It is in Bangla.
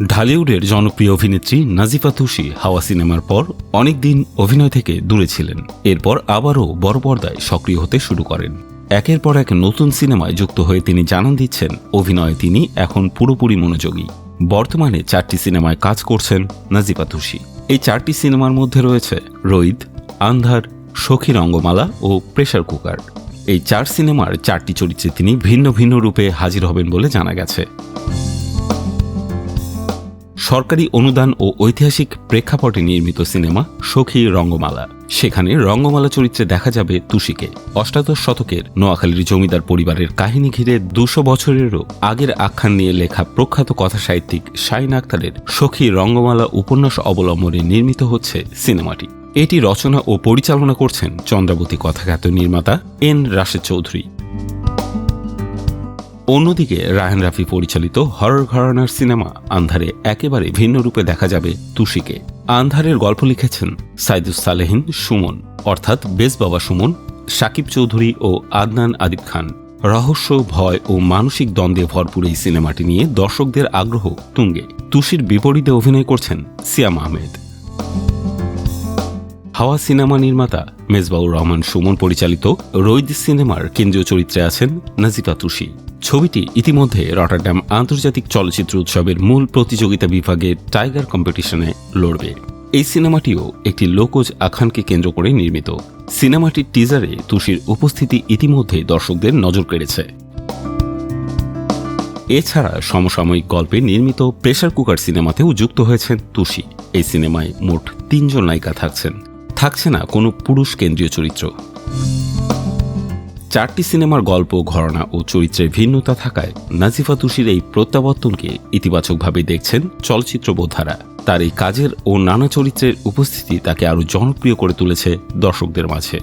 ঢালিউডের জনপ্রিয় অভিনেত্রী নাজিফা তুষি হাওয়া সিনেমার পর অনেকদিন অভিনয় থেকে দূরে ছিলেন। এরপর আবারও বড় পর্দায় সক্রিয় হতে শুরু করেন। একের পর এক নতুন সিনেমায় যুক্ত হয়ে তিনি জানান দিচ্ছেন অভিনয়ে তিনি এখন পুরোপুরি মনোযোগী। বর্তমানে 4টি সিনেমায় কাজ করছেন নাজিফা তুষি। এই 4টি সিনেমার মধ্যে রয়েছে রইদ, আন্ধার, সখী রঙ্গমালা ও প্রেসার কুকার। এই 4 সিনেমার 4টি চরিত্রে তিনি ভিন্ন ভিন্ন রূপে হাজির হবেন বলে জানা গেছে। সরকারি অনুদান ও ঐতিহাসিক প্রেক্ষাপটে নির্মিত সিনেমা সখী রঙ্গমালা। সেখানে রঙ্গমালা চরিত্রে দেখা যাবে তুষিকে। অষ্টাদশ শতকের নোয়াখালীর জমিদার পরিবারের কাহিনী ঘিরে 200 বছরেরও আগের আখ্যান নিয়ে লেখা প্রখ্যাত কথাসাহিত্যিক শাহীন আখতারের সখী রঙ্গমালা উপন্যাস অবলম্বনে নির্মিত হচ্ছে সিনেমাটি। এটি রচনা ও পরিচালনা করছেন চন্দ্রাবতী কথাখ্যাত নির্মাতা এন রাশেদ চৌধুরী। অন্যদিকে রায়হান রাফি পরিচালিত হরর ঘরানার সিনেমা আন্ধারে একেবারে ভিন্ন রূপে দেখা যাবে তুষিকে। আন্ধারের গল্প লিখেছেন সাইদুস সালেহিন সুমন, অর্থাৎ বেশ বাবা সুমন, শাকিব চৌধুরী ও আদনান আদিব খান। রহস্য, ভয় ও মানসিক দ্বন্দ্বে ভরপুর এই সিনেমাটি নিয়ে দর্শকদের আগ্রহ তুঙ্গে। তুষির বিপরীতে অভিনয় করছেন সিয়াম আহমেদ। হাওয়া সিনেমা নির্মাতা মেজবাউর রহমান সুমন পরিচালিত রইদ সিনেমার কেন্দ্রীয় চরিত্রে আছেন নাজিফা তুষি। ছবিটি ইতিমধ্যে রটারড্যাম আন্তর্জাতিক চলচ্চিত্র উৎসবের মূল প্রতিযোগিতা বিভাগে টাইগার কম্পিটিশনে লড়বে। এই সিনেমাটিও একটি লোকজ আখ্যানকে কেন্দ্র করে নির্মিত। সিনেমাটির টিজারে তুষির উপস্থিতি ইতিমধ্যে দর্শকদের নজর কেড়েছে। এছাড়া সমসাময়িক গল্পে নির্মিত প্রেসার কুকার সিনেমাতেও যুক্ত হয়েছেন তুষি। এই সিনেমায় মোট 3 জন নায়িকা থাকছে না কোনো পুরুষ কেন্দ্রীয় চরিত্র। 4টি সিনেমার গল্প, ঘরানা ও চরিত্রের ভিন্নতা থাকায় নাজিফা তুষির এই প্রত্যাবর্তনকে ইতিবাচকভাবে দেখছেন চলচ্চিত্র বোদ্ধারা। তার এই কাজের ও নানা চরিত্রের উপস্থিতি তাকে আরও জনপ্রিয় করে তুলেছে দর্শকদের মাঝে।